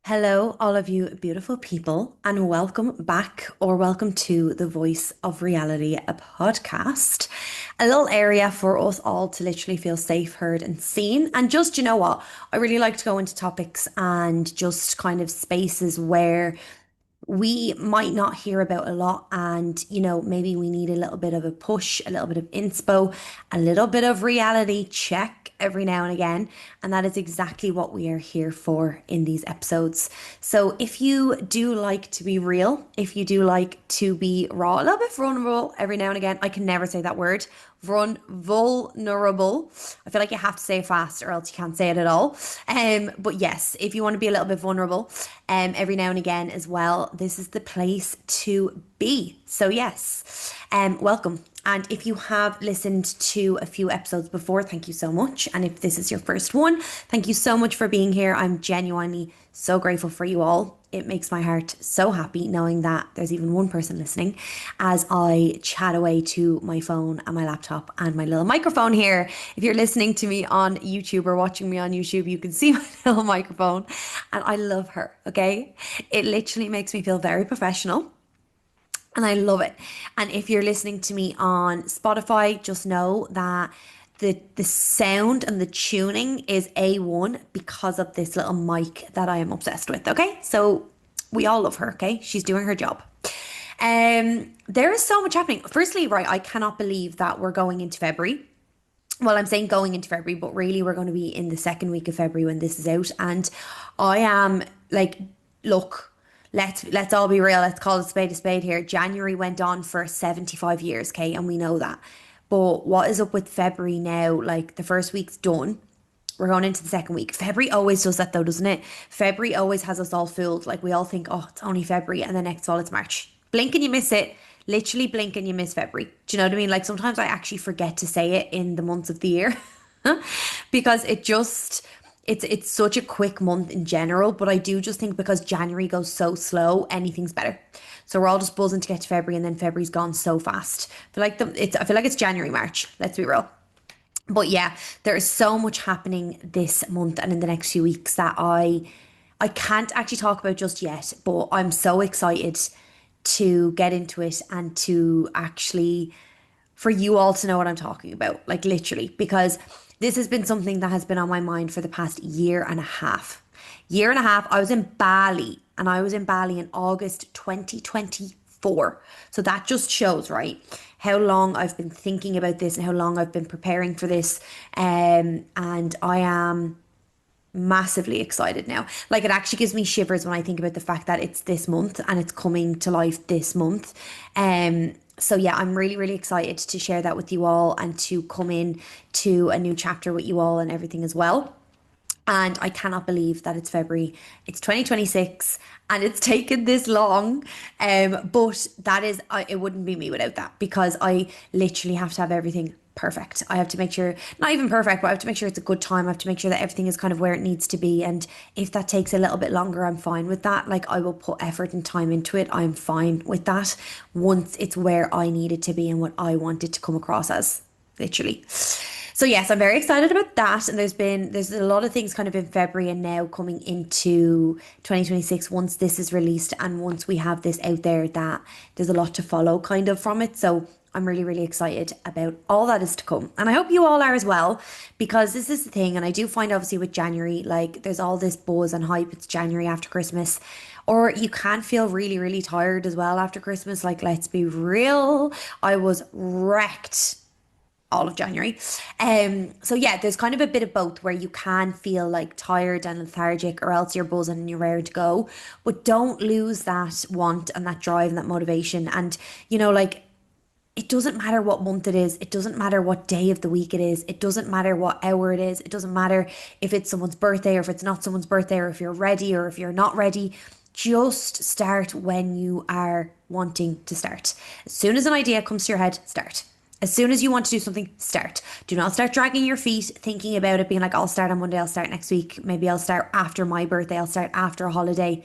Hello, all of you beautiful people, and welcome back or welcome to the Voice of Reality, a podcast, a little area for us all to literally feel safe, heard, and seen. And just, you know what, I really like to go into topics and just kind of spaces where we might not hear about a lot, and maybe we need a little bit of a push, a little bit of inspo, a little bit of reality check every now and again. And that is exactly what we are here for in these episodes. So if you do like to be real, if you do like to be raw, a little bit vulnerable every now and again, I can never say that word, vulnerable. I feel like you have to say it fast or else you can't say it at all. But yes, if you want to be a little bit vulnerable, every now and again as well, this is the place to be. So yes, welcome. And if you have listened to a few episodes before, thank you so much. And if this is your first one, thank you so much for being here. I'm genuinely so grateful for you all. It makes my heart so happy knowing that there's even one person listening as I chat away to my phone and my laptop and my little microphone here. If you're listening to me on YouTube or watching me on YouTube, you can see my little microphone, and I love her, okay? It literally makes me feel very professional. And I love it. And if you're listening to me on Spotify, just know that the sound and the tuning is A1 because of this little mic that I am obsessed with. Okay. So we all love her. Okay. She's doing her job. There is so much happening. Firstly, right, I cannot believe that we're going into February. Well, I'm saying going into February, but really we're going to be in the second week of February when this is out. And I am like, look, let's all be real. Let's call a spade here. January went on for 75 years, okay, and we know that. But what is up with February now? Like the first week's done. We're going into the second week. February always does that though, doesn't it? February always has us all fooled. Like we all think, oh, it's only February, and the next fall it's March. Blink and you miss it. Literally blink and you miss February. Do you know what I mean? Like sometimes I actually forget to say it in the months of the year because it's such a quick month in general. But I do just think because January goes so slow, anything's better. So we're all just buzzing to get to February, and then February's gone so fast. I feel like it's January, March. Let's be real. But yeah, there is so much happening this month and in the next few weeks that I can't actually talk about just yet, but I'm so excited to get into it and to actually for you all to know what I'm talking about, like literally, because this has been something that has been on my mind for the past year and a half. Year and a half, I was in Bali, and I was in Bali in August 2024. So that just shows, right, how long I've been thinking about this and how long I've been preparing for this. And I am massively excited now. Like it actually gives me shivers when I think about the fact that it's this month and it's coming to life this month. So yeah, I'm really, really excited to share that with you all and to come in to a new chapter with you all and everything as well. And I cannot believe that it's February. It's 2026 and it's taken this long. But that is, it wouldn't be me without that because I literally have to have everything perfect. I have to make sure, not even perfect, but I have to make sure it's a good time. I have to make sure that everything is kind of where it needs to be. And if that takes a little bit longer, I'm fine with that. Like I will put effort and time into it. I'm fine with that once it's where I need it to be and what I want it to come across as, literally. So yes, I'm very excited about that. And there's a lot of things kind of in February and now coming into 2026 once this is released and once we have this out there that there's a lot to follow kind of from it. So I'm really, really excited about all that is to come. And I hope you all are as well, because this is the thing. And I do find obviously with January, like there's all this buzz and hype. It's January after Christmas. Or you can feel really, really tired as well after Christmas. Like, let's be real. I was wrecked all of January. So yeah, there's kind of a bit of both where you can feel like tired and lethargic or else you're buzzing and you're ready to go. But don't lose that want and that drive and that motivation. And like it doesn't matter what month it is. It doesn't matter what day of the week it is. It doesn't matter what hour it is. It doesn't matter if it's someone's birthday or if it's not someone's birthday or if you're ready or if you're not ready. Just start when you are wanting to start. As soon as an idea comes to your head, start. As soon as you want to do something, start. Do not start dragging your feet, thinking about it, being like, I'll start on Monday, I'll start next week. Maybe I'll start after my birthday, I'll start after a holiday.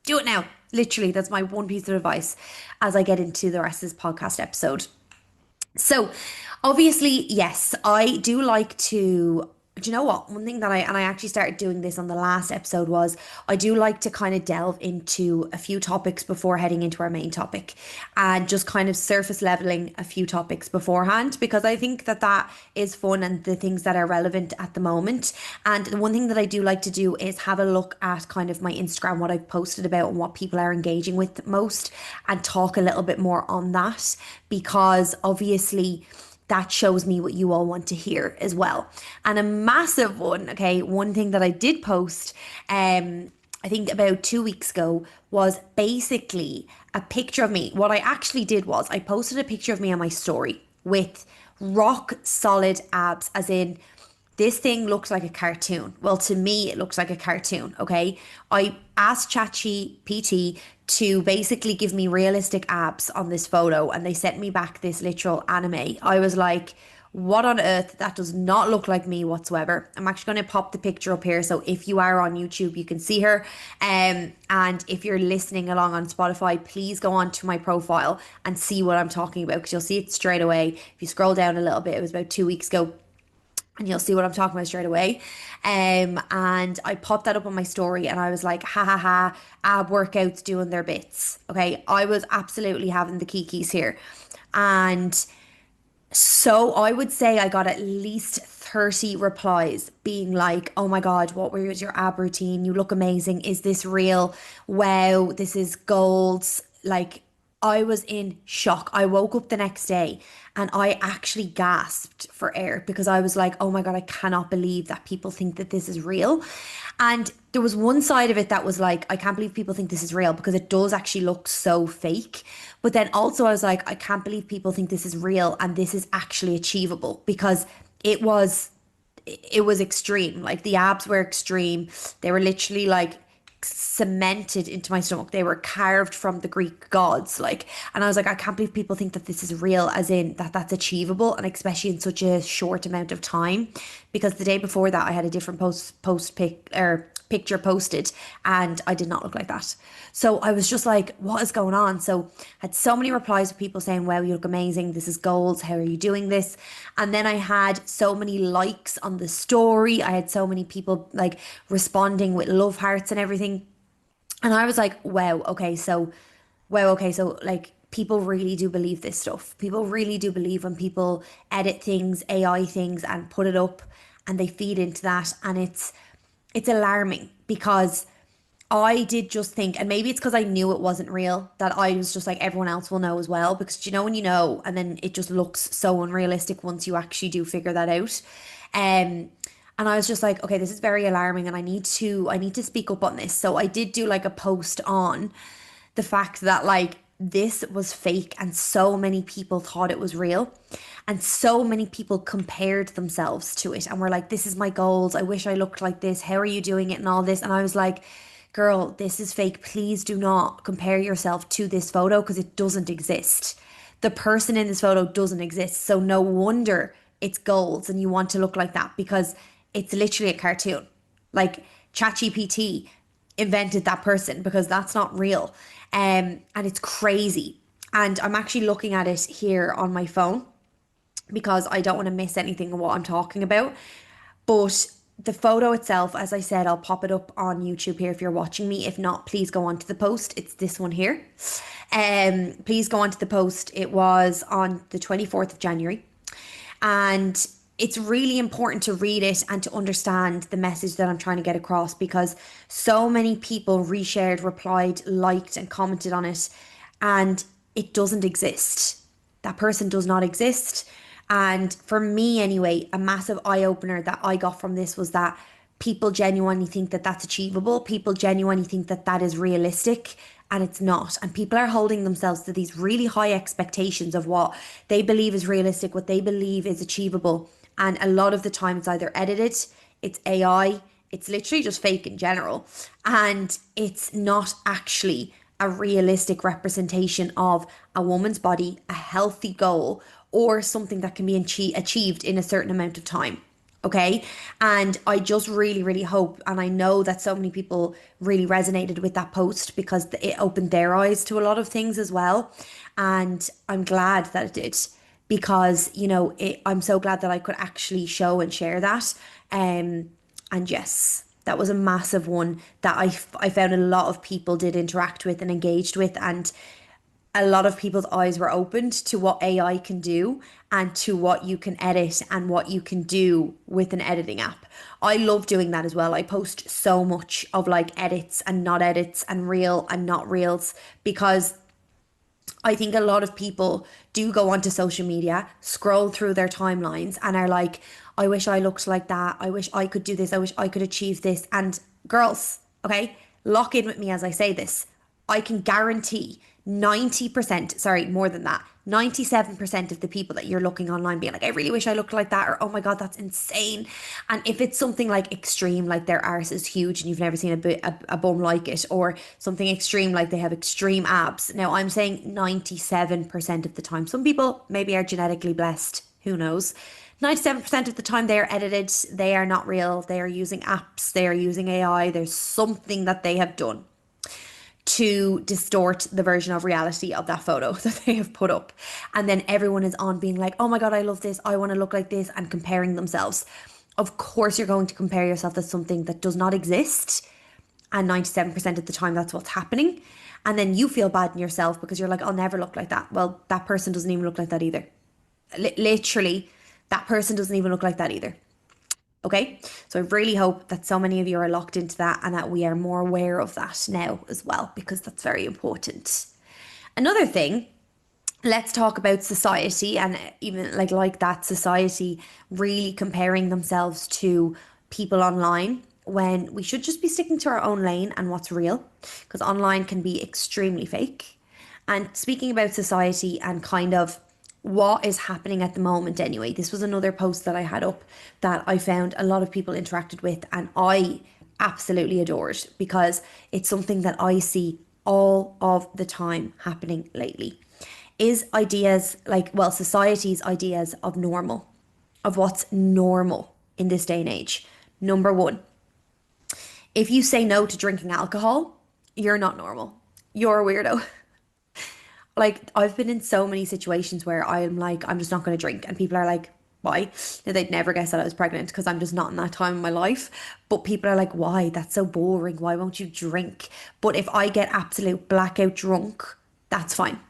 Do it now. Literally, that's my one piece of advice as I get into the rest of this podcast episode. So, obviously, yes, I do like to do you know what? One thing that I actually started doing this on the last episode was I do like to kind of delve into a few topics before heading into our main topic and just kind of surface leveling a few topics beforehand because I think that that is fun and the things that are relevant at the moment. And the one thing that I do like to do is have a look at kind of my Instagram, what I've posted about and what people are engaging with most, and talk a little bit more on that because obviously that shows me what you all want to hear as well. And a massive one, okay, one thing that I did post, I think about 2 weeks ago, was basically a picture of me. What I actually did was I posted a picture of me on my story with rock solid abs, as in this thing looks like a cartoon. Well, to me, it looks like a cartoon, okay? I asked ChatGPT to basically give me realistic abs on this photo, and they sent me back this literal anime. I was like, what on earth? That does not look like me whatsoever. I'm actually going to pop the picture up here. So if you are on YouTube, you can see her. And if you're listening along on Spotify, please go on to my profile and see what I'm talking about because you'll see it straight away. If you scroll down a little bit, it was about 2 weeks ago and you'll see what I'm talking about straight away. And I popped that up on my story and I was like, ha ha ha, ab workouts doing their bits. Okay. I was absolutely having the kikis here. And so I would say I got at least 30 replies being like, oh my God, what was your ab routine? You look amazing. Is this real? Wow, this is gold. Like, I was in shock. I woke up the next day and I actually gasped for air because I was like, oh my God, I cannot believe that people think that this is real. And there was one side of it that was like, I can't believe people think this is real because it does actually look so fake. But then also I was like, I can't believe people think this is real and this is actually achievable because it was it was extreme. Like the abs were extreme. They were literally like cemented into my stomach. They were carved from the Greek gods. Like, and I was like, I can't believe people think that this is real, as in that that's achievable, and especially in such a short amount of time. Because the day before that, I had a different post pic or picture posted, and I did not look like that. So I was just like, what is going on? So I had so many replies of people saying, wow, you look amazing. This is goals. How are you doing this? And then I had so many likes on the story. I had so many people like responding with love hearts and everything. And I was like, wow, okay, so like people really do believe this stuff. People really do believe when people edit things, AI things, and put it up and they feed into that. And it's alarming because I did just think, and maybe it's because I knew it wasn't real, that I was just like, everyone else will know as well. Because do you know when you know, and then it just looks so unrealistic once you actually do figure that out. And I was just like, okay, this is very alarming, and I need to speak up on this. So I did do like a post on the fact that like this was fake and so many people thought it was real and so many people compared themselves to it and were like, this is my goals, I wish I looked like this, how are you doing it and all this. And I was like, girl, this is fake. Please do not compare yourself to this photo because it doesn't exist. The person in this photo doesn't exist, so no wonder it's goals and you want to look like that because it's literally a cartoon. Like ChatGPT invented that person because that's not real. And it's crazy. And I'm actually looking at it here on my phone because I don't want to miss anything of what I'm talking about. But the photo itself, as I said, I'll pop it up on YouTube here if you're watching me. If not, please go on to the post. It's this one here. Please go on to the post. It was on the 24th of January. And it's really important to read it and to understand the message that I'm trying to get across because so many people reshared, replied, liked, and commented on it, and it doesn't exist. That person does not exist. And for me, anyway, a massive eye opener that I got from this was that people genuinely think that that's achievable. People genuinely think that that is realistic, and it's not. And people are holding themselves to these really high expectations of what they believe is realistic, what they believe is achievable. And a lot of the time it's either edited, it's AI, it's literally just fake in general. And it's not actually a realistic representation of a woman's body, a healthy goal, or something that can be achieved in a certain amount of time. Okay. And I just really, really hope, and I know that so many people really resonated with that post because it opened their eyes to a lot of things as well. And I'm glad that it did because, I'm so glad that I could actually show and share that. And yes, that was a massive one that I found a lot of people did interact with and engaged with, and a lot of people's eyes were opened to what AI can do and to what you can edit and what you can do with an editing app. I love doing that as well. I post so much of like edits and not edits and real and not reels because I think a lot of people do go onto social media, scroll through their timelines, and are like, I wish I looked like that. I wish I could do this. I wish I could achieve this. And girls, okay, lock in with me as I say this. I can guarantee 90%, sorry, more than that, 97% of the people that you're looking online being like, I really wish I looked like that, or oh my God, that's insane. And if it's something like extreme, like their arse is huge and you've never seen a bum like it, or something extreme like they have extreme abs. Now, I'm saying 97% of the time. Some people maybe are genetically blessed, who knows? 97% of the time they are edited, they are not real, they are using apps, they are using AI, there's something that they have done to distort the version of reality of that photo that they have put up. And then everyone is on being like, oh my God, I love this. I want to look like this, and comparing themselves. Of course, you're going to compare yourself to something that does not exist. And 97% of the time, that's what's happening. And then you feel bad in yourself because you're like, I'll never look like that. Well, that person doesn't even look like that either. Literally, that person doesn't even look like that either. Okay, so I really hope that so many of you are locked into that and that we are more aware of that now as well, because that's very important. Another thing, let's talk about society, and even like that society really comparing themselves to people online when we should just be sticking to our own lane and what's real, because online can be extremely fake. And speaking about society and kind of what is happening at the moment anyway, this was another post that I had up that I found a lot of people interacted with, and I absolutely adored because it's something that I see all of the time happening lately. Is ideas like, well, society's ideas of normal, of what's normal in this day and age. Number one, if you say no to drinking alcohol, you're not normal. You're a weirdo. Like, I've been in so many situations where I'm like, I'm just not going to drink. And people are like, why? Now, they'd never guess that I was pregnant because I'm just not in that time in my life. But people are like, why? That's so boring. Why won't you drink? But if I get absolute blackout drunk, that's fine.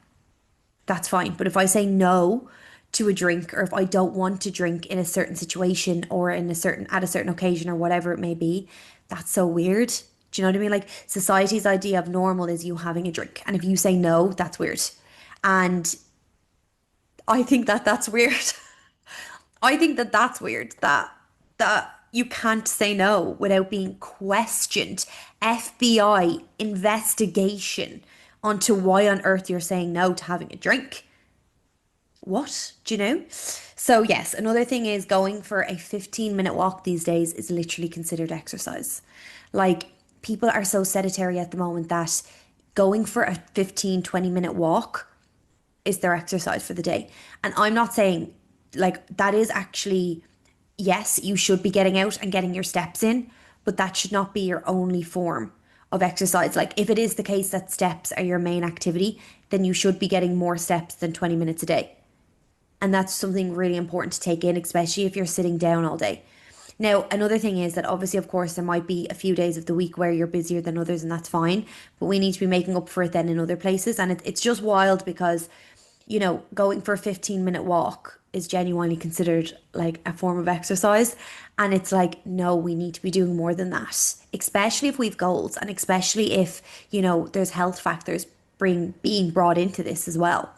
That's fine. But if I say no to a drink, or if I don't want to drink in a certain situation or in a certain at a certain occasion or whatever it may be, that's so weird. Do you know what I mean? Like, society's idea of normal is you having a drink, and if you say no, that's weird. And I think that that's weird. I think that that's weird that you can't say no without being questioned. FBI investigation onto why on earth you're saying no to having a drink. What? Do you know? So, yes, another thing is going for a 15-minute walk these days is literally considered exercise. Like, people are so sedentary at the moment that going for a 15-20 minute walk is their exercise for the day. And I'm not saying like that is actually, yes, you should be getting out and getting your steps in, but that should not be your only form of exercise. Like, if it is the case that steps are your main activity, then you should be getting more steps than 20 minutes a day. And that's something really important to take in, especially if you're sitting down all day. Now, another thing is that obviously, of course, there might be a few days of the week where you're busier than others, and that's fine. But we need to be making up for it then in other places. And it's just wild because, you know, going for a 15-minute walk is genuinely considered like a form of exercise. And it's like, no, we need to be doing more than that, especially if we've goals, and especially if, you know, there's health factors being brought into this as well.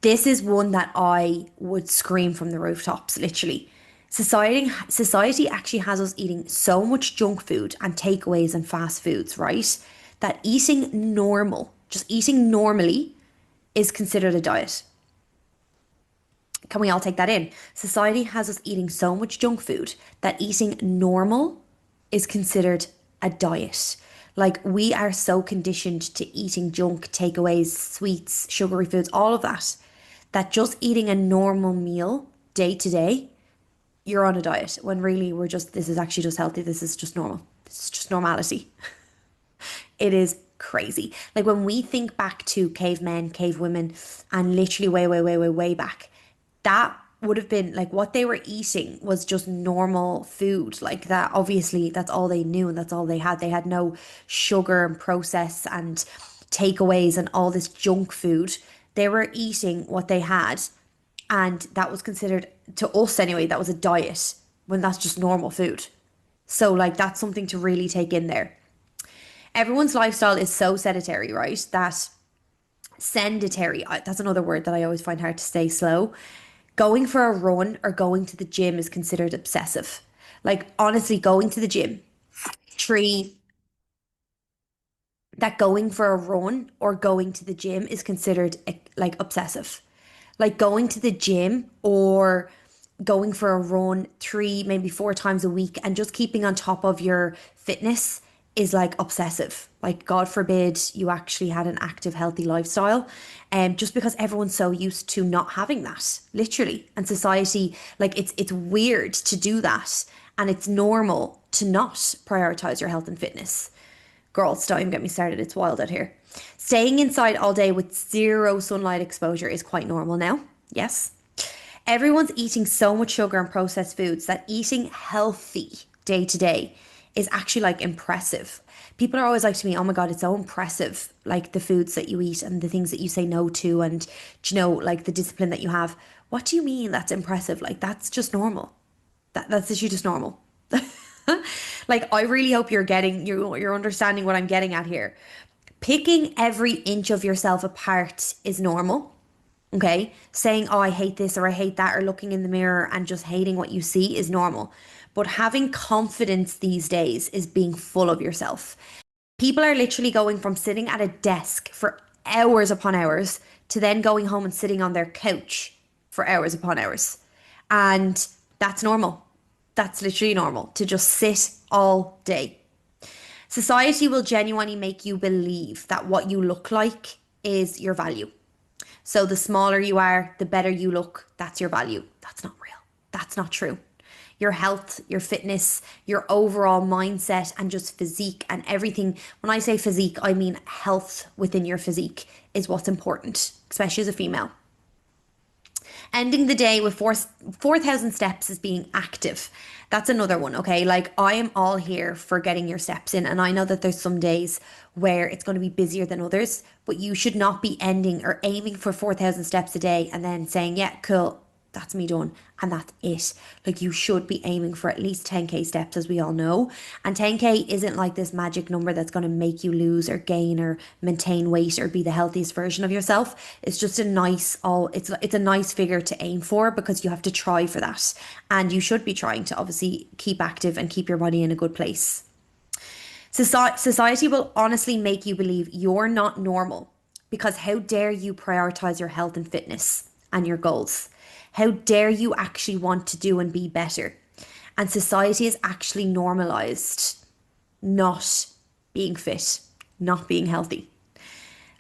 This is one that I would scream from the rooftops, literally. Society actually has us eating so much junk food and takeaways and fast foods, right? That eating normal, just eating normally, is considered a diet. Can we all take that in? Society has us eating so much junk food that eating normal is considered a diet. Like, we are so conditioned to eating junk, takeaways, sweets, sugary foods, all of that, that just eating a normal meal day to day, you're on a diet. When really we're just, this is actually just healthy. This is just normal. This is just normality. It is crazy. Like, when we think back to cavemen, cavewomen, and literally way, way, way, way, way back, that would have been like what they were eating was just normal food. Like that, obviously, that's all they knew and that's all they had. They had no sugar and process and takeaways and all this junk food. They were eating what they had, and that was considered, to us anyway, that was a diet when that's just normal food. So, like, that's something to really take in there. Everyone's lifestyle is so sedentary, right? That sedentary, that's another word that I always find hard to say slow. Going for a run or going to the gym is considered obsessive. Like, honestly, going to the gym, three, that going for a run or going to the gym is considered like obsessive. Like going to the gym or going for a run three, maybe four times a week and just keeping on top of your fitness is like obsessive. Like, God forbid you actually had an active, healthy lifestyle. Just because everyone's so used to not having that, literally. And society, like it's weird to do that. And it's normal to not prioritize your health and fitness. Girls, don't even get me started. It's wild out here. Staying inside all day with zero sunlight exposure is quite normal now. Yes. Everyone's eating so much sugar and processed foods that eating healthy day to day is actually like impressive. People are always like to me, oh my God, it's so impressive. Like the foods that you eat and the things that you say no to, and, you know, like the discipline that you have. What do you mean that's impressive? Like, that's just normal. That's literally just normal. Like, I really hope you're understanding what I'm getting at here. Picking every inch of yourself apart is normal. Okay. Saying, oh, I hate this or I hate that, or looking in the mirror and just hating what you see is normal. But having confidence these days is being full of yourself. People are literally going from sitting at a desk for hours upon hours to then going home and sitting on their couch for hours upon hours. And that's normal. That's literally normal to just sit all day. Society will genuinely make you believe that what you look like is your value. So the smaller you are, the better you look. That's your value. That's not real. That's not true. Your health, your fitness, your overall mindset, and just physique and everything. When I say physique, I mean health within your physique is what's important, especially as a female. Ending the day with 4,000 steps is being active. That's another one, okay? Like, I am all here for getting your steps in. And I know that there's some days where it's going to be busier than others, but you should not be ending or aiming for 4,000 steps a day and then saying, yeah, cool, that's me done. And that's it. Like, you should be aiming for at least 10K steps, as we all know. And 10K isn't like this magic number that's going to make you lose or gain or maintain weight or be the healthiest version of yourself. It's just a nice it's a nice figure to aim for, because you have to try for that. And you should be trying to obviously keep active and keep your body in a good place. Society will honestly make you believe you're not normal, because how dare you prioritize your health and fitness and your goals? How dare you actually want to do and be better? And society has actually normalized not being fit, not being healthy.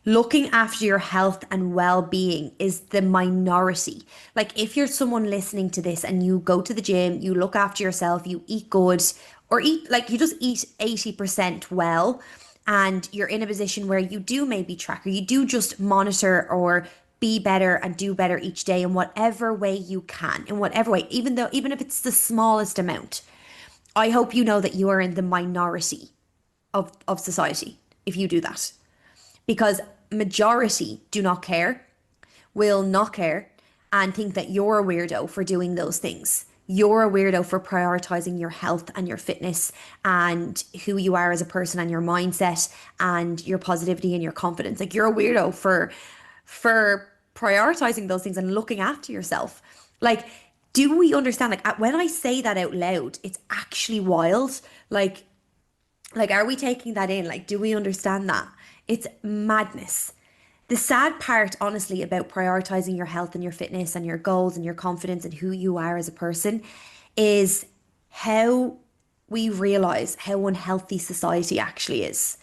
Looking after your health and well-being is the minority. Like, if you're someone listening to this and you go to the gym, you look after yourself, you eat good, or eat like you just eat 80% well, and you're in a position where you do maybe track, or you do just monitor or be better and do better each day in whatever way you can, in whatever way, even if it's the smallest amount. I hope you know that you are in the minority of society if you do that, because majority do not care, will not care, and think that you're a weirdo for doing those things. You're a weirdo for prioritizing your health and your fitness and who you are as a person and your mindset and your positivity and your confidence. Like, you're a weirdo for prioritizing those things and looking after yourself. Like, do we understand? Like, when I say that out loud, it's actually wild. Like, are we taking that in? Like, do we understand that? It's madness. The sad part, honestly, about prioritizing your health and your fitness and your goals and your confidence and who you are as a person is how we realize how unhealthy society actually is.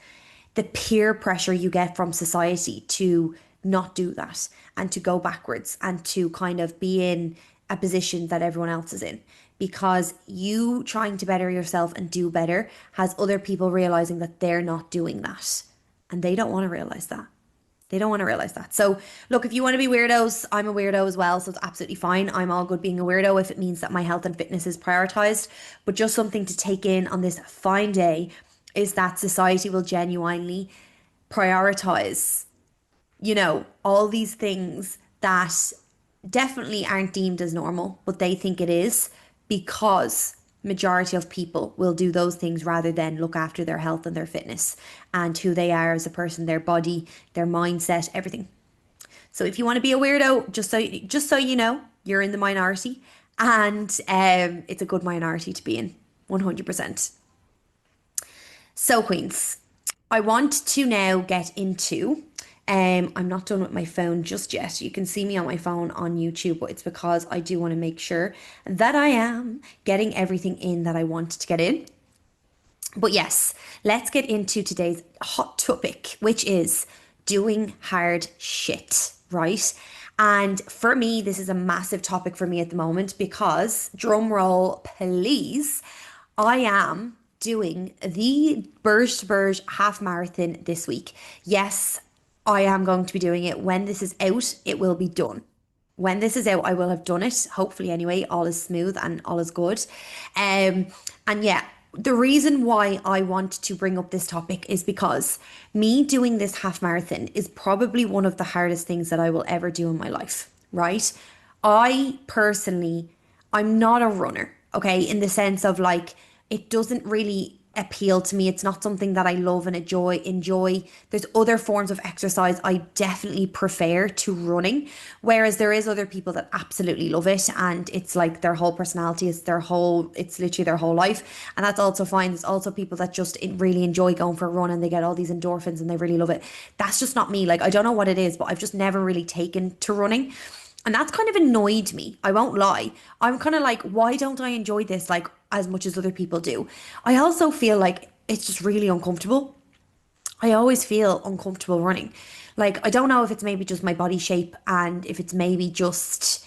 The peer pressure you get from society to not do that and to go backwards and to kind of be in a position that everyone else is in, because you trying to better yourself and do better has other people realizing that they're not doing that, and they don't want to realize that. They don't want to realize that. So, look, if you want to be weirdos, I'm a weirdo as well. So it's absolutely fine. I'm all good being a weirdo if it means that my health and fitness is prioritized. But just something to take in on this fine day is that society will genuinely prioritize, all these things that definitely aren't deemed as normal, but they think it is because majority of people will do those things rather than look after their health and their fitness and who they are as a person, their body, their mindset, everything. So if you want to be a weirdo, just so you know, you're in the minority, and it's a good minority to be in, 100%. So, Queens, I want to now get into. I'm not done with my phone just yet. You can see me on my phone on YouTube, but it's because I do want to make sure that I am getting everything in that I want to get in. But yes, let's get into today's hot topic, which is doing hard shit, right? And for me, this is a massive topic for me at the moment because, drum roll, please, I am doing the Burj to Burj half marathon this week. Yes, I am going to be doing it. When this is out, it will be done. When this is out, I will have done it. Hopefully, anyway, all is smooth and all is good. And yeah, the reason why I want to bring up this topic is because me doing this half marathon is probably one of the hardest things that I will ever do in my life, right? I personally, I'm not a runner, okay, in the sense of like, it doesn't really appeal to me. It's not something that I love and enjoy. There's other forms of exercise I definitely prefer to running, whereas there is other people that absolutely love it and it's like their whole personality, it's literally their whole life, and that's also fine. There's also people that just really enjoy going for a run and they get all these endorphins and they really love it. That's just not me. Like, I don't know what it is, but I've just never really taken to running. And that's kind of annoyed me. I won't lie. I'm kind of like, why don't I enjoy this like as much as other people do? I also feel like it's just really uncomfortable. I always feel uncomfortable running. Like, I don't know if it's maybe just my body shape and if it's maybe just,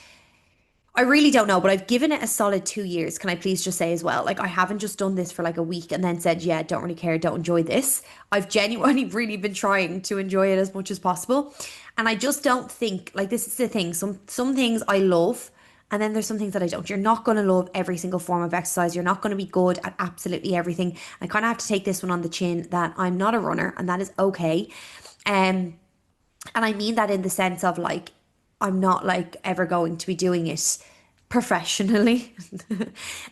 I really don't know, but I've given it a solid 2 years. Can I please just say as well? Like, I haven't just done this for like a week and then said, yeah, don't really care, don't enjoy this. I've genuinely really been trying to enjoy it as much as possible. And I just don't think, like, this is the thing. Some things I love, and then there's some things that I don't. You're not going to love every single form of exercise. You're not going to be good at absolutely everything. I kind of have to take this one on the chin that I'm not a runner, and that is okay. And I mean that in the sense of like, I'm not like ever going to be doing it professionally.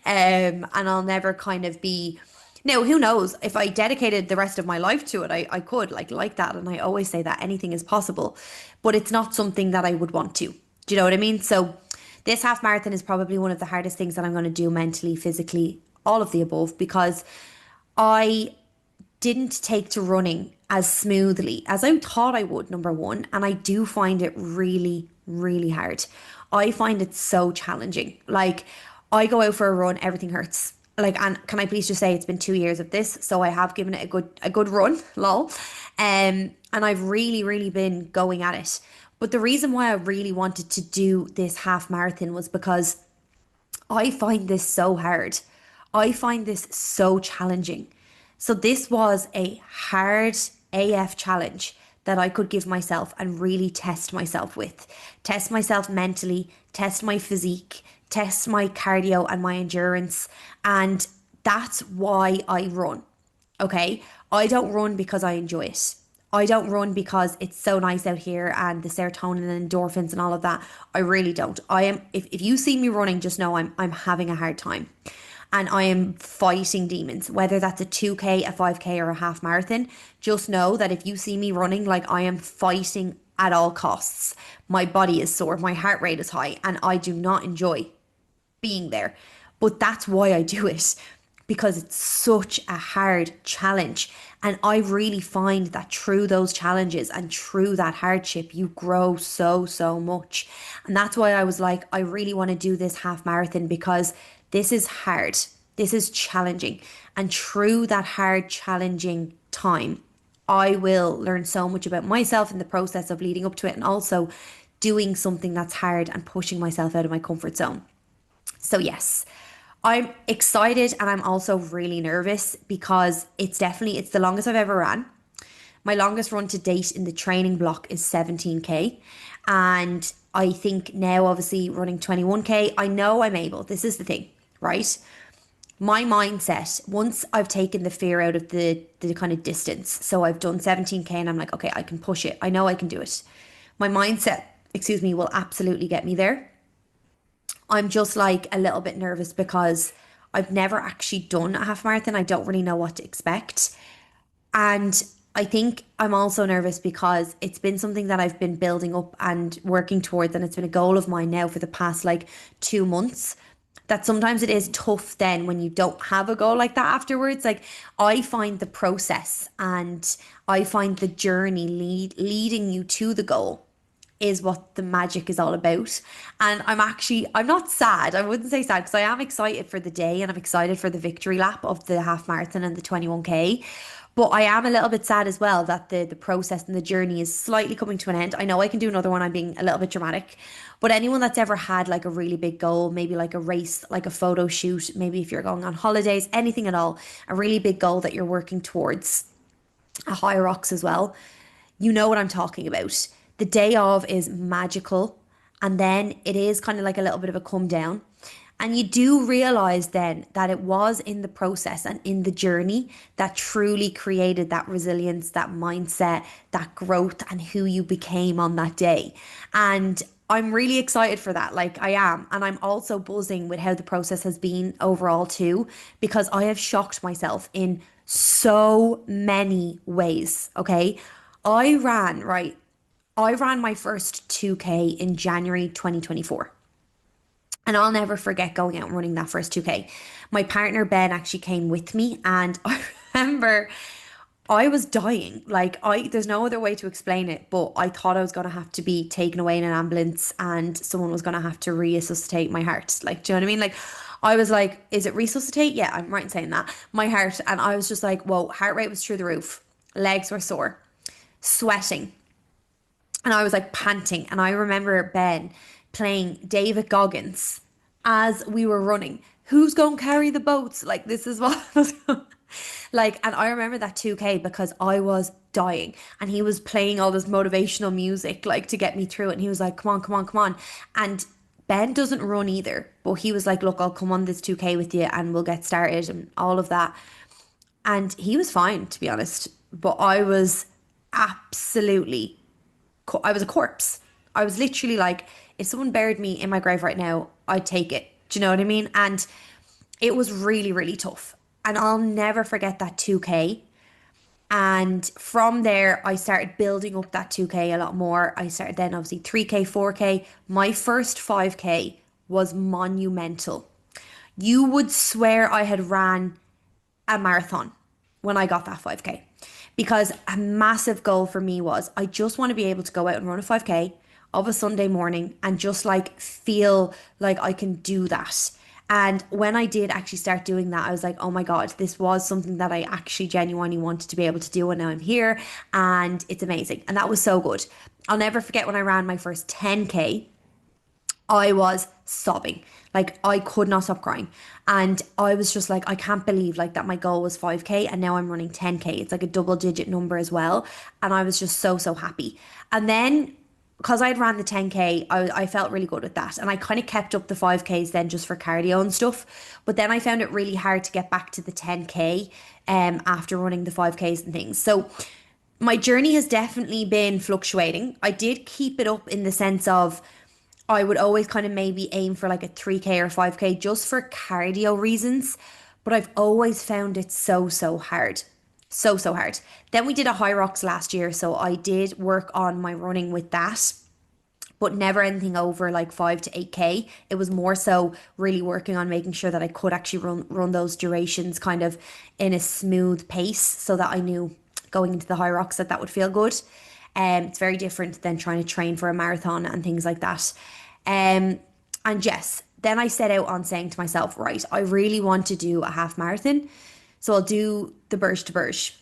And I'll never kind of be, now, who knows? If I dedicated the rest of my life to it, I could like that. And I always say that anything is possible, but it's not something that I would want to. Do you know what I mean? So this half marathon is probably one of the hardest things that I'm going to do mentally, physically, all of the above, because I didn't take to running as smoothly as I thought I would, number one. And I do find it really, really hard. I find it so challenging. Like, I go out for a run, everything hurts. Like, and can I please just say it's been 2 years of this, so I have given it a good run, lol. And I've really, really been going at it. But the reason why I really wanted to do this half marathon was because I find this so hard. I find this so challenging. So this was a hard AF challenge that I could give myself and really test myself with. Test myself mentally, test my physique, test my cardio and my endurance. And that's why I run. Okay? I don't run because I enjoy it. I don't run because it's so nice out here and the serotonin and endorphins and all of that. I really don't. If you see me running, just know I'm having a hard time. And I am fighting demons, whether that's a 2K, a 5K, or a half marathon. Just know that if you see me running, like, I am fighting at all costs. My body is sore, my heart rate is high, and I do not enjoy being there. But that's why I do it, because it's such a hard challenge. And I really find that through those challenges and through that hardship, you grow so, so much. And that's why I was like, I really want to do this half marathon, because this is hard. This is challenging. And through that hard, challenging time, I will learn so much about myself in the process of leading up to it, and also doing something that's hard and pushing myself out of my comfort zone. So yes, I'm excited, and I'm also really nervous because it's the longest I've ever ran. My longest run to date in the training block is 17K. And I think now, obviously, running 21K, I know I'm able. This is the thing, right? My mindset, once I've taken the fear out of the kind of distance, so I've done 17K and I'm like, okay, I can push it. I know I can do it. My mindset, excuse me, will absolutely get me there. I'm just like a little bit nervous because I've never actually done a half marathon. I don't really know what to expect. And I think I'm also nervous because it's been something that I've been building up and working towards, and it's been a goal of mine now for the past like 2 months. That sometimes it is tough then when you don't have a goal like that afterwards. Like, I find the process and I find the journey leading you to the goal is what the magic is all about. And I'm not sad. I wouldn't say sad because I am excited for the day and I'm excited for the victory lap of the half marathon and the 21K. But I am a little bit sad as well that the process and the journey is slightly coming to an end. I know I can do another one. I'm being a little bit dramatic. But anyone that's ever had like a really big goal, maybe like a race, like a photo shoot, maybe if you're going on holidays, anything at all, a really big goal that you're working towards, a high rocks as well, you know what I'm talking about. The day of is magical, and then it is kind of like a little bit of a come down. And you do realize then that it was in the process and in the journey that truly created that resilience, that mindset, that growth, and who you became on that day. And I'm really excited for that. Like, I am. And I'm also buzzing with how the process has been overall, too, because I have shocked myself in so many ways. Okay. I ran, right? I ran my first 2K in January 2024. And I'll never forget going out and running that first 2K. My partner Ben actually came with me, and I remember I was dying. Like, there's no other way to explain it, but I thought I was gonna have to be taken away in an ambulance and someone was gonna have to resuscitate my heart. Like, do you know what I mean? Like, I was like, is it resuscitate? Yeah, I'm right in saying that. My heart, and I was just like, whoa, heart rate was through the roof. Legs were sore, sweating. And I was like panting. And I remember Ben playing David Goggins as we were running. Who's going to carry the boats? Like, this is what was like. And I remember that 2K because I was dying. And he was playing all this motivational music, like, to get me through it. And he was like, come on, come on, come on. And Ben doesn't run either. But he was like, look, I'll come on this 2K with you and we'll get started and all of that. And he was fine, to be honest. But I was absolutely I was a corpse. I was literally like, if someone buried me in my grave right now, I'd take it. Do you know what I mean? And it was really, really tough. And I'll never forget that 2K. And from there, I started building up that 2K a lot more. I started then obviously 3K, 4K. My first 5K was monumental. You would swear I had ran a marathon when I got that 5K. Because a massive goal for me was I just want to be able to go out and run a 5K of a Sunday morning and just like feel like I can do that. And when I did actually start doing that, I was like, oh my God, this was something that I actually genuinely wanted to be able to do. And now I'm here and it's amazing. And that was so good. I'll never forget when I ran my first 10K. I was sobbing. Like, I could not stop crying. And I was just like, I can't believe like that my goal was 5K and now I'm running 10K. It's like a double digit number as well. And I was just so, so happy. And then because I'd ran the 10K, I felt really good with that. And I kind of kept up the 5Ks then just for cardio and stuff. But then I found it really hard to get back to the 10K after running the 5Ks and things. So my journey has definitely been fluctuating. I did keep it up in the sense of I would always kind of maybe aim for like a 3K or 5K just for cardio reasons. But I've always found it so, so hard. So, so hard. Then we did a high rocks last year. So I did work on my running with that, but never anything over like 5 to 8K. It was more so really working on making sure that I could actually run those durations kind of in a smooth pace so that I knew going into the high rocks that would feel good. It's very different than trying to train for a marathon and things like that. And yes, then I set out on saying to myself, right, I really want to do a half marathon. So I'll do the Burj to Burj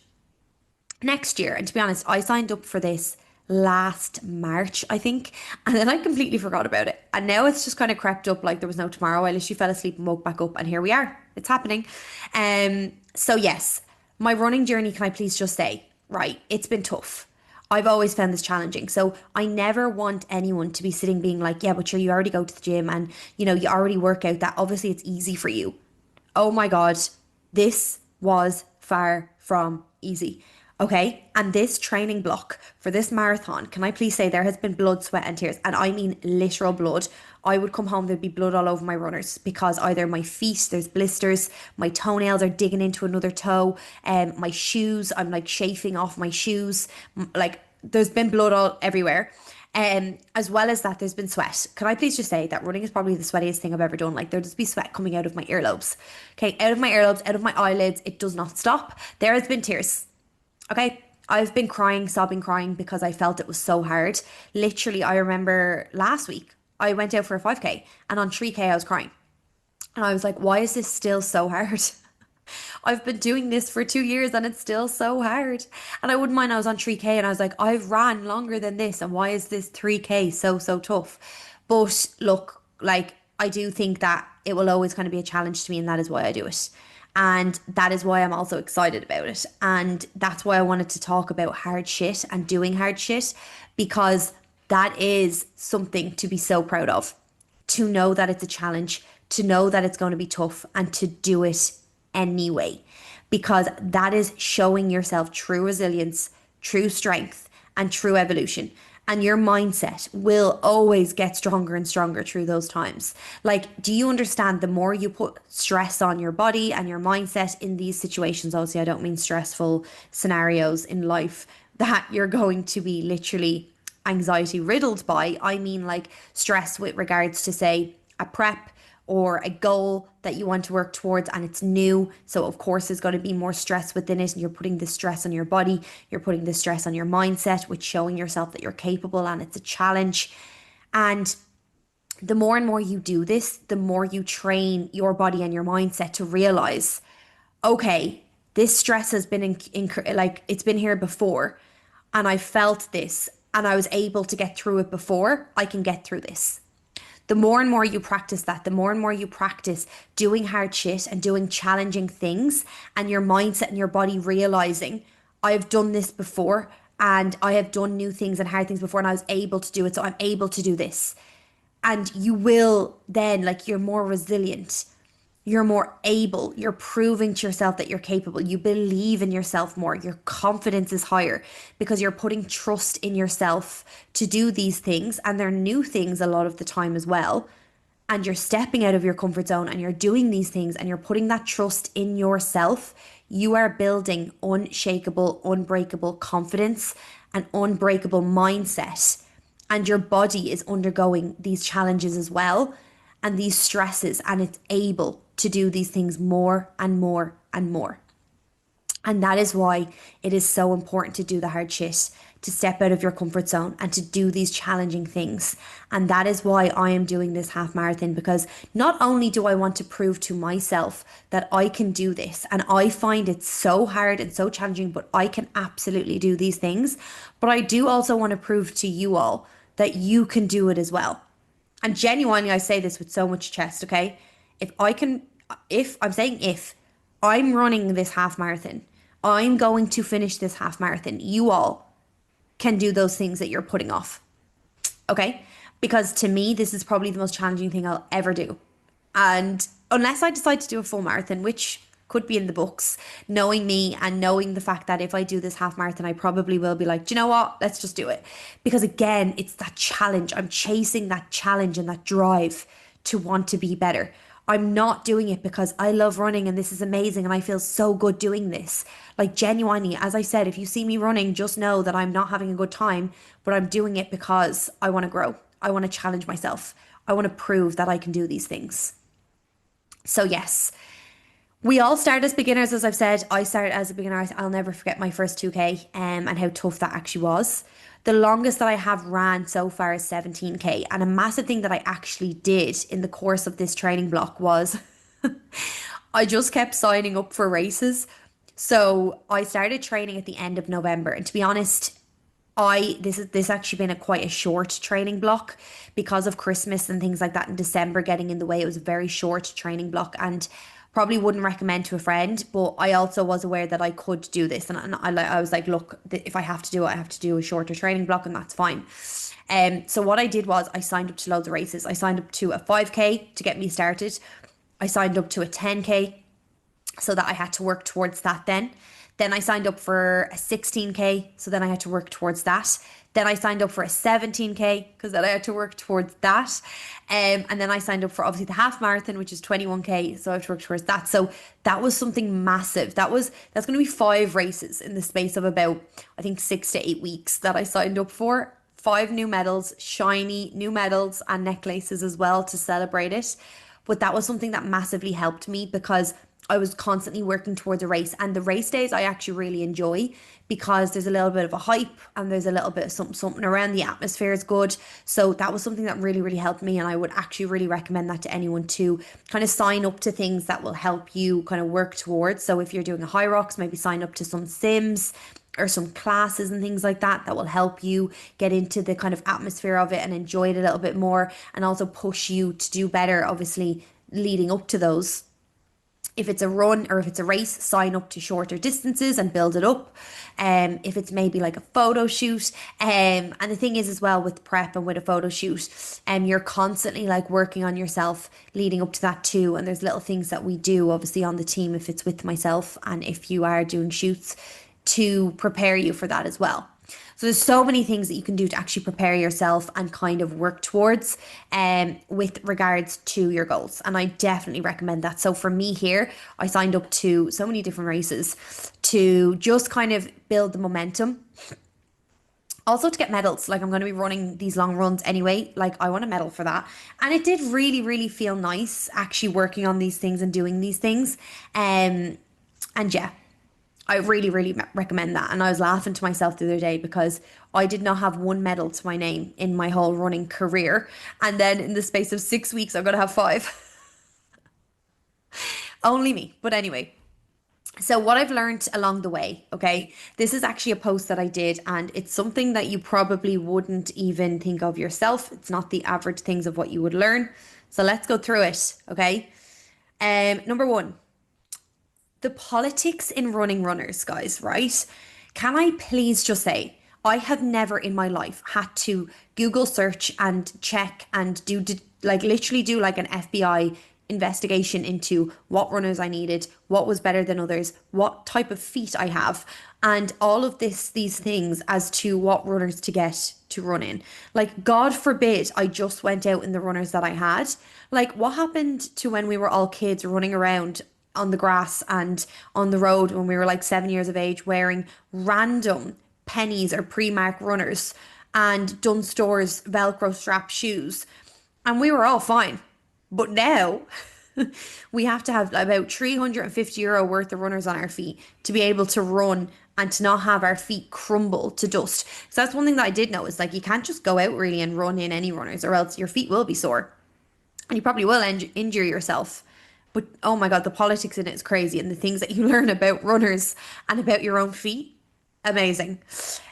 next year. And to be honest, I signed up for this last March, I think. And then I completely forgot about it. And now it's just kind of crept up like there was no tomorrow. I literally fell asleep and woke back up and here we are. It's happening. So yes, my running journey, can I please just say, right, it's been tough. I've always found this challenging. So I never want anyone to be sitting being like, yeah, but sure, you already go to the gym and you already work out, that obviously it's easy for you. Oh my God, this was far from easy. Okay. And this training block for this marathon, can I please say there has been blood, sweat, and tears? And I mean literal blood. I would come home, there'd be blood all over my runners because either my feet, there's blisters, my toenails are digging into another toe, my shoes, I'm like chafing off my shoes. Like there's been blood all everywhere. As well as that, there's been sweat. Can I please just say that running is probably the sweatiest thing I've ever done? Like there'll just be sweat coming out of my earlobes. Okay, out of my earlobes, out of my eyelids. It does not stop. There has been tears. Okay, I've been crying, sobbing, crying because I felt it was so hard. Literally, I remember last week I went out for a 5K and on 3K I was crying. And I was like, why is this still so hard? I've been doing this for 2 years and it's still so hard. And I wouldn't mind, I was on 3K and I was like, I've ran longer than this. And why is this 3K so tough? But look, like, I do think that it will always kind of be a challenge to me. And that is why I do it. And that is why I'm also excited about it. And that's why I wanted to talk about hard shit and doing hard shit, because that is something to be so proud of. To know that it's a challenge, to know that it's going to be tough, and to do it anyway, because that is showing yourself true resilience, true strength, and true evolution. And your mindset will always get stronger and stronger through those times. Like, do you understand, the more you put stress on your body and your mindset in these situations, obviously I don't mean stressful scenarios in life that you're going to be literally anxiety riddled by. I mean like stress with regards to, say, a prep or a goal that you want to work towards and it's new. So of course there's going to be more stress within it, and you're putting the stress on your body, you're putting the stress on your mindset, which showing yourself that you're capable and it's a challenge. And the more and more you do this, the more you train your body and your mindset to realize, okay, this stress has been like it's been here before and I felt this and I was able to get through it before, I can get through this. The more and more you practice that, the more and more you practice doing hard shit and doing challenging things, and your mindset and your body realizing, I've done this before and I have done new things and hard things before and I was able to do it, so I'm able to do this. And you will then, like, you're more resilient, you're more able, you're proving to yourself that you're capable, you believe in yourself more, your confidence is higher because you're putting trust in yourself to do these things, and they're new things a lot of the time as well. And you're stepping out of your comfort zone and you're doing these things and you're putting that trust in yourself. You are building unshakable, unbreakable confidence and unbreakable mindset, and your body is undergoing these challenges as well and these stresses, and it's able to do these things more and more and more. And that is why it is so important to do the hard shit, to step out of your comfort zone and to do these challenging things. And that is why I am doing this half marathon, because not only do I want to prove to myself that I can do this, and I find it so hard and so challenging, but I can absolutely do these things, but I do also want to prove to you all that you can do it as well. And genuinely, I say this with so much chest, okay? If I'm running this half marathon, I'm going to finish this half marathon, you all can do those things that you're putting off, okay? Because to me, this is probably the most challenging thing I'll ever do. And unless I decide to do a full marathon, which could be in the books, knowing me and knowing the fact that if I do this half marathon, I probably will be like, do you know what? Let's just do it. Because again, it's that challenge. I'm chasing that challenge and that drive to want to be better. I'm not doing it because I love running and this is amazing and I feel so good doing this. Like, genuinely, as I said, if you see me running, just know that I'm not having a good time, but I'm doing it because I want to grow. I want to challenge myself. I want to prove that I can do these things. So yes, we all start as beginners, as I've said. I started as a beginner. I'll never forget my first 2K and how tough that actually was. The longest that I have ran so far is 17K. And a massive thing that I actually did in the course of this training block was I just kept signing up for races. So I started training at the end of November. And to be honest, this actually been quite a short training block because of Christmas and things like that in December getting in the way. It was a very short training block. And Probably wouldn't recommend to a friend, but I also was aware that I could do this. And I was like, look, if I have to do it, I have to do a shorter training block and that's fine. So what I did was I signed up to loads of races. I signed up to a 5K to get me started. I signed up to a 10K so that I had to work towards that then. Then I signed up for a 16K, so then I had to work towards that. Then I signed up for a 17K because then I had to work towards that. And then I signed up for obviously the half marathon, which is 21K, so I have to work towards that. So that was something massive. That's going to be 5 races in the space of about, I think, 6 to 8 weeks that I signed up for. 5 new medals, shiny new medals and necklaces as well to celebrate it. But that was something that massively helped me because I was constantly working towards a race, and the race days I actually really enjoy because there's a little bit of a hype and there's a little bit of something around. The atmosphere is good. So that was something that really, really helped me, and I would actually really recommend that to anyone to kind of sign up to things that will help you kind of work towards. So if you're doing a high rocks, maybe sign up to some sims or some classes and things like that that will help you get into the kind of atmosphere of it and enjoy it a little bit more, and also push you to do better, obviously leading up to those. If it's a run or if it's a race, sign up to shorter distances and build it up. If it's maybe like a photo shoot. And the thing is as well with prep and with a photo shoot, you're constantly like working on yourself leading up to that too. And there's little things that we do obviously on the team if it's with myself and if you are doing shoots to prepare you for that as well. So there's so many things that you can do to actually prepare yourself and kind of work towards with regards to your goals. And I definitely recommend that. So for me here, I signed up to so many different races to just kind of build the momentum. Also to get medals, like I'm going to be running these long runs anyway, like I want a medal for that. And it did really, really feel nice actually working on these things and doing these things. And yeah, I really, really recommend that. And I was laughing to myself the other day because I did not have 1 medal to my name in my whole running career. And then in the space of 6 weeks, I'm going to have 5. Only me. But anyway, so what I've learned along the way, okay, this is actually a post that I did, and it's something that you probably wouldn't even think of yourself. It's not the average things of what you would learn. So let's go through it, okay? Number 1. The politics in running runners, guys, right? Can I please just say, I have never in my life had to Google search and check and literally do like an FBI investigation into what runners I needed, what was better than others, what type of feet I have, and all of these things as to what runners to get to run in. Like, God forbid I just went out in the runners that I had. Like, what happened to when we were all kids running around on the grass and on the road when we were like 7 years of age wearing random pennies or Primark runners and Dunnes Stores Velcro strap shoes, and we were all fine. But now we have to have about €350 worth of runners on our feet to be able to run and to not have our feet crumble to dust. So that's one thing that I did know, is like you can't just go out really and run in any runners or else your feet will be sore and you probably will injure yourself. But oh my God, the politics in it is crazy. And the things that you learn about runners and about your own feet, amazing.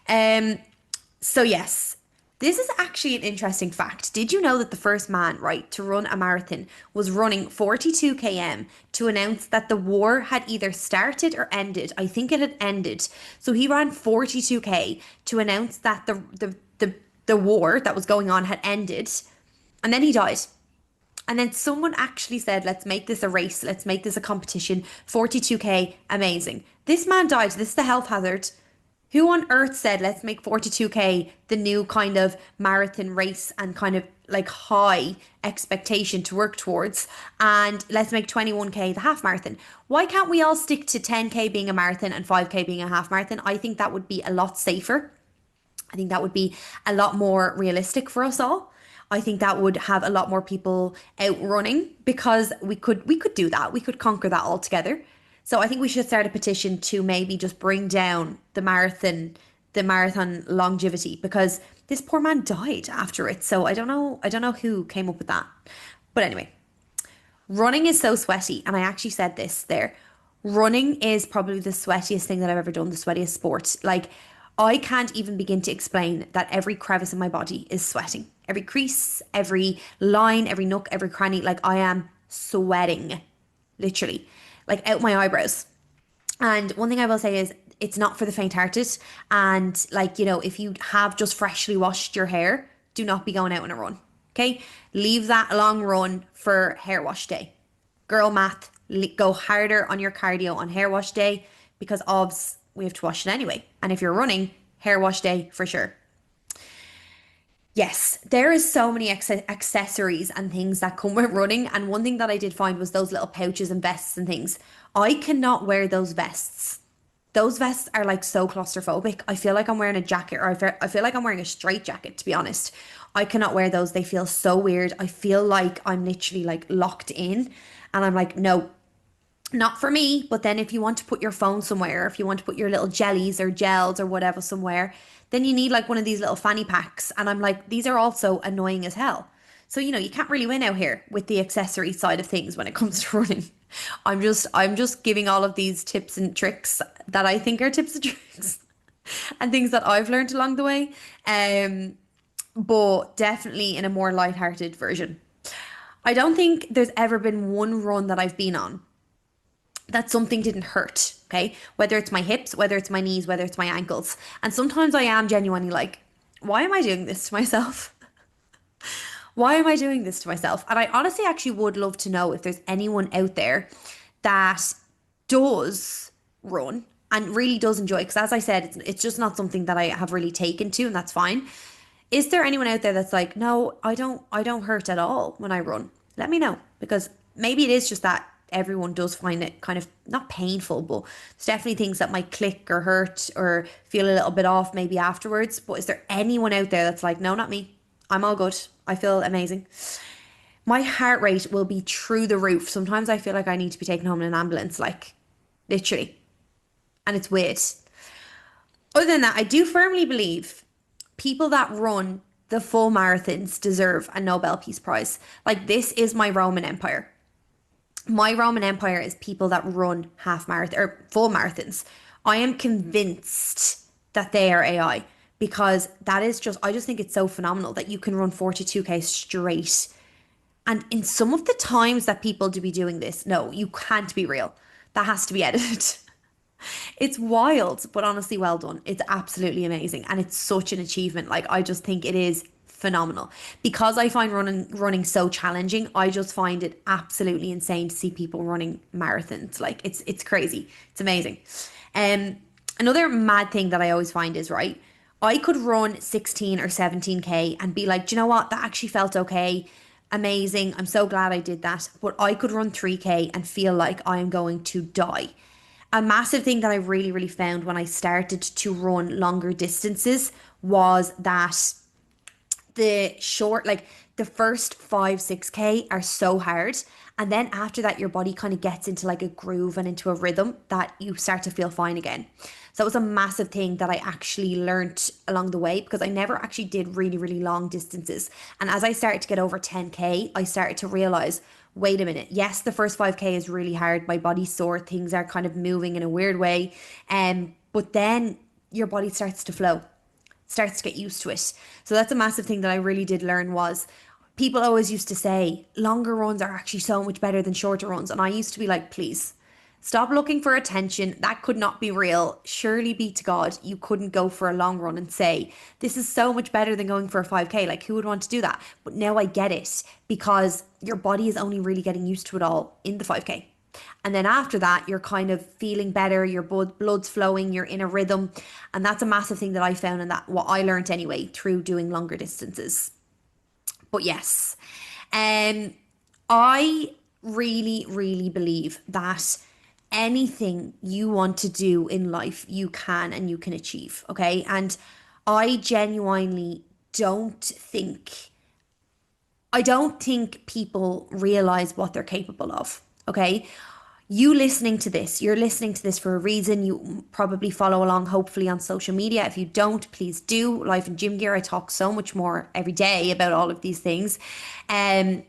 So yes, this is actually an interesting fact. Did you know that the first man, right, to run a marathon was running 42 km to announce that the war had either started or ended? I think it had ended. So he ran 42k to announce that the war that was going on had ended, and then he died. And then someone actually said, let's make this a race. Let's make this a competition. 42k, amazing. This man died. This is the health hazard. Who on earth said, let's make 42k the new kind of marathon race and kind of like high expectation to work towards? And let's make 21k the half marathon. Why can't we all stick to 10k being a marathon and 5k being a half marathon? I think that would be a lot safer. I think that would be a lot more realistic for us all. I think that would have a lot more people out running because we could do that. We could conquer that all together. So I think we should start a petition to maybe just bring down the marathon longevity, because this poor man died after it. So I don't know who came up with that. But anyway, running is so sweaty, and I actually said this there. Running is probably the sweatiest thing that I've ever done, the sweatiest sport. Like, I can't even begin to explain that every crevice in my body is sweating. Every crease, every line, every nook, every cranny, like I am sweating. literally, like out my eyebrows. And one thing I will say is it's not for the faint-hearted. And like, you know, if you have just freshly washed your hair, do not be going out on a run. Okay? Leave that long run for hair wash day. Girl math, go harder on your cardio on hair wash day because obs, we have to wash it anyway. And if you're running, hair wash day for sure. Yes, there is so many accessories and things that come with running. And one thing that I did find was those little pouches and vests and things. I cannot wear those vests. Those vests are like so claustrophobic. I feel like I'm wearing a jacket, or I feel like I'm wearing a straight jacket, to be honest. I cannot wear those. They feel so weird. I feel like I'm literally like locked in. And I'm like, no, not for me. But then if you want to put your phone somewhere, if you want to put your little jellies or gels or whatever somewhere, then you need like one of these little fanny packs. And I'm like, these are also annoying as hell. So, you know, you can't really win out here with the accessory side of things when it comes to running. I'm just giving all of these tips and tricks that I think are tips and tricks and things that I've learned along the way. But definitely in a more lighthearted version. I don't think there's ever been one run that I've been on that something didn't hurt, okay? Whether it's my hips, whether it's my knees, whether it's my ankles. And sometimes I am genuinely like, why am I doing this to myself? Why am I doing this to myself? And I honestly actually would love to know if there's anyone out there that does run and really does enjoy it. Because as I said, it's just not something that I have really taken to, and that's fine. Is there anyone out there that's like, no, I don't hurt at all when I run? Let me know, because maybe it is just that everyone does find it kind of not painful, but there's definitely things that might click or hurt or feel a little bit off maybe afterwards. But is there anyone out there that's like, no, not me. I'm all good. I feel amazing. My heart rate will be through the roof. Sometimes I feel like I need to be taken home in an ambulance, like literally. And it's weird. Other than that, I do firmly believe people that run the full marathons deserve a Nobel Peace Prize. Like, this is my Roman Empire. My Roman Empire is people that run half marathon or full marathons. I am convinced that they are AI, because that is just, I just think it's so phenomenal that you can run 42k straight. And in some of the times that people do be doing this, no, you can't be real. That has to be edited. It's wild, but honestly, well done. It's absolutely amazing. And it's such an achievement. Like, I just think it is phenomenal. Because I find running so challenging, I just find it absolutely insane to see people running marathons. Like, it's crazy. It's amazing. Another mad thing that I always find is, right, I could run 16 or 17k and be like, do you know what? That actually felt okay. Amazing. I'm so glad I did that. But I could run 3k and feel like I am going to die. A massive thing that I really, really found when I started to run longer distances was that the short, like the first 5, 6k are so hard. And then after that, your body kind of gets into like a groove and into a rhythm that you start to feel fine again. So it was a massive thing that I actually learnt along the way, because I never actually did really, really long distances. And as I started to get over 10k, I started to realize, wait a minute, yes, the first 5k is really hard. My body's sore. Things are kind of moving in a weird way. But then your body starts to flow, starts to get used to it. So that's a massive thing that I really did learn. Was people always used to say longer runs are actually so much better than shorter runs. And I used to be like, please stop looking for attention. That could not be real. Surely be to God, you couldn't go for a long run and say, this is so much better than going for a 5k. Like, who would want to do that? But now I get it, because your body is only really getting used to it all in the 5k. And then after that, you're kind of feeling better, your blood's flowing, you're in a rhythm. And that's a massive thing that I found, and that what I learned anyway through doing longer distances. But yes, I really, really believe that anything you want to do in life, you can, and you can achieve. Okay. And I genuinely I don't think people realize what they're capable of. Okay. You're listening to this for a reason. You probably follow along, hopefully, on social media. If you don't, please do. Life and Gym Gear, I talk so much more every day about all of these things. And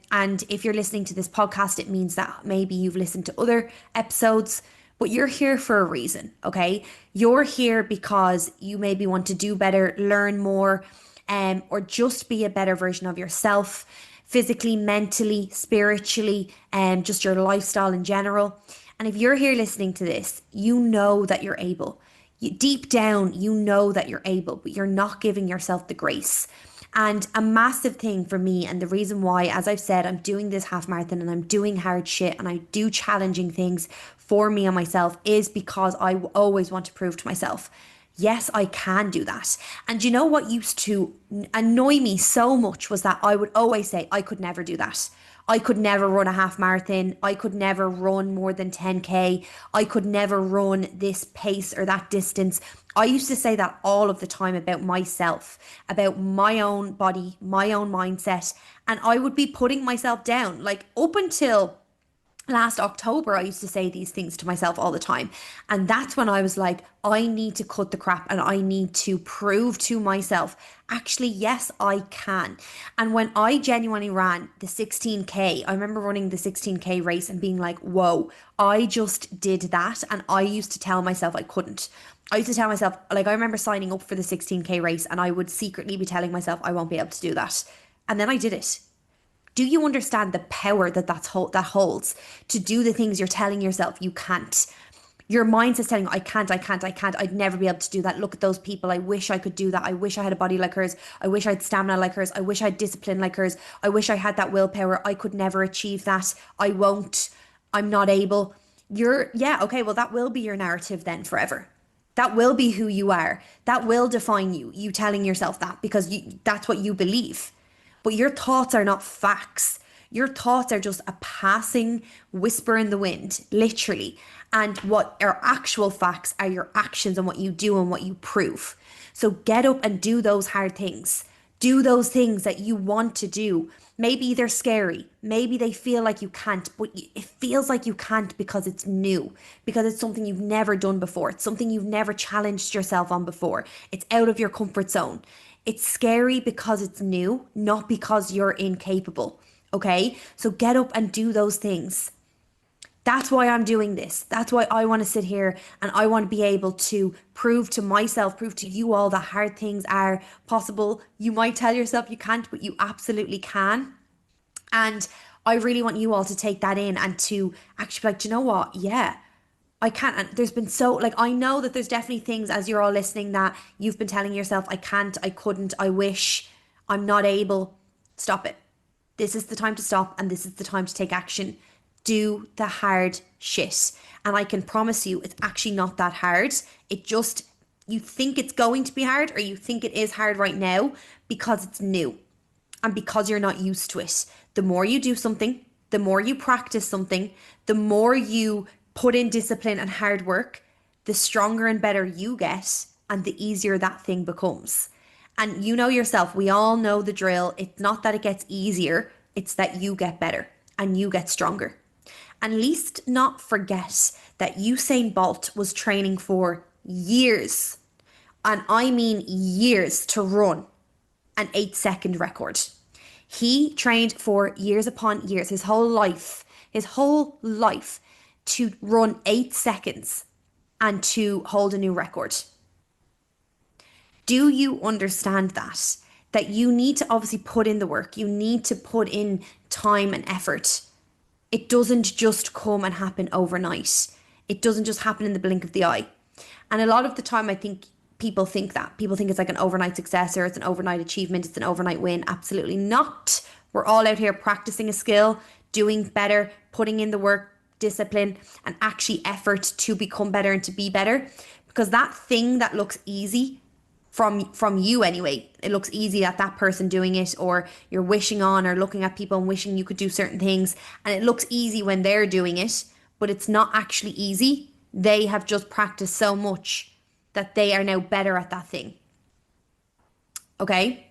if you're listening to this podcast, it means that maybe you've listened to other episodes, but you're here for a reason, okay? You're here because you maybe want to do better, learn more, or just be a better version of yourself. physically, mentally, spiritually, and just your lifestyle in general. And if you're here listening to this, you know that you're able. Deep down, you know that you're able, but you're not giving yourself the grace. And a massive thing for me, and the reason why, as I've said, I'm doing this half marathon and I'm doing hard shit and I do challenging things for me and myself, is because I always want to prove to myself, yes, I can do that. And you know what used to annoy me so much was that I would always say, I could never do that. I could never run a half marathon. I could never run more than 10K. I could never run this pace or that distance. I used to say that all of the time about myself, about my own body, my own mindset. And I would be putting myself down. Like up until last October, I used to say these things to myself all the time. And that's when I was like, I need to cut the crap and I need to prove to myself, actually, yes, I can. And when I genuinely ran the 16K, I remember running the 16K race and being like, whoa, I just did that. And I used to tell myself I couldn't. I used to tell myself, like, I remember signing up for the 16K race and I would secretly be telling myself I won't be able to do that. And then I did it. Do you understand the power that holds to do the things you're telling yourself you can't? Your mindset's telling you, I can't. I'd never be able to do that. Look at those people. I wish I could do that. I wish I had a body like hers. I wish I had stamina like hers. I wish I had discipline like hers. I wish I had that willpower. I could never achieve that. I won't. I'm not able. Okay, well, that will be your narrative then forever. That will be who you are. That will define you. You telling yourself that because that's what you believe. But your thoughts are not facts. Your thoughts are just a passing whisper in the wind, literally. And what are actual facts are your actions and what you do and what you prove. So get up and do those hard things. Do those things that you want to do. Maybe they're scary. Maybe they feel like you can't, but it feels like you can't because it's new, because it's something you've never done before. It's something you've never challenged yourself on before. It's out of your comfort zone. It's scary because it's new, not because you're incapable. Okay? So get up and do those things. That's why I'm doing this. That's why I want to sit here and I want to be able to prove to myself, prove to you all that hard things are possible. You might tell yourself you can't, but you absolutely can. And I really want you all to take that in and to actually be like, do you know what? Yeah, I can't. And there's been so, like, I know that there's definitely things as you're all listening that you've been telling yourself, I can't, I couldn't, I wish, I'm not able. Stop it. This is the time to stop and this is the time to take action. Do the hard shit. And I can promise you it's actually not that hard. It just, you think it's going to be hard or you think it is hard right now because it's new and because you're not used to it. The more you do something, the more you practice something, the more you put in discipline and hard work, the stronger and better you get and the easier that thing becomes. And you know yourself, we all know the drill. It's not that it gets easier, it's that you get better and you get stronger. And least not forget that Usain Bolt was training for years, and I mean years, to run an 8-second record. He trained for years upon years, his whole life, to run 8 seconds and to hold a new record. Do you understand that? That you need to obviously put in the work. You need to put in time and effort. It doesn't just come and happen overnight. It doesn't just happen in the blink of the eye. And a lot of the time, I think people think that. People think it's like an overnight success or it's an overnight achievement, it's an overnight win. Absolutely not. We're all out here practicing a skill, doing better, putting in the work, discipline, and actually effort to become better and to be better. Because that thing that looks easy from you anyway, it looks easy at that person doing it, or you're wishing on or looking at people and wishing you could do certain things, and it looks easy when they're doing it, but it's not actually easy. They have just practiced so much that they are now better at that thing. Okay?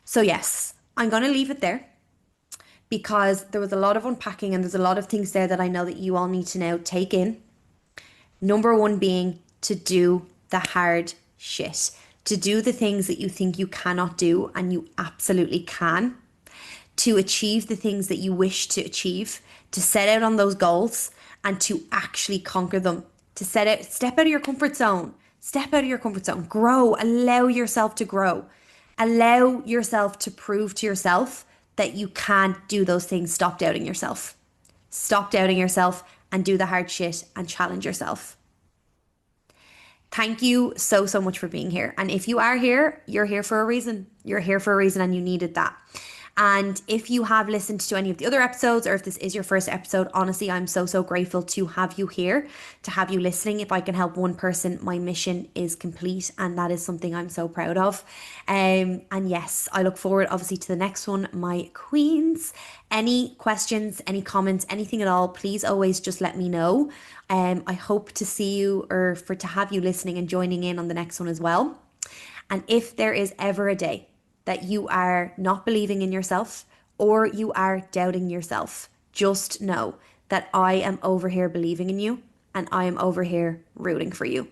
So yes, I'm going to leave it there because there was a lot of unpacking and there's a lot of things there that I know that you all need to now take in. Number one being to do the hard shit, to do the things that you think you cannot do and you absolutely can, to achieve the things that you wish to achieve, to set out on those goals and to actually conquer them, to step out of your comfort zone, grow, allow yourself to grow, allow yourself to prove to yourself that you can't do those things, stop doubting yourself. Stop doubting yourself and do the hard shit and challenge yourself. Thank you so, so much for being here. And if you are here, you're here for a reason. You're here for a reason and you needed that. And if you have listened to any of the other episodes, or if this is your first episode, honestly, I'm so, so grateful to have you here, to have you listening. If I can help one person, my mission is complete. And that is something I'm so proud of. And yes, I look forward, obviously, to the next one, my queens. Any questions, any comments, anything at all, please always just let me know. I hope to see you, or to have you listening and joining in on the next one as well. And if there is ever a day that you are not believing in yourself or you are doubting yourself, just know that I am over here believing in you and I am over here rooting for you.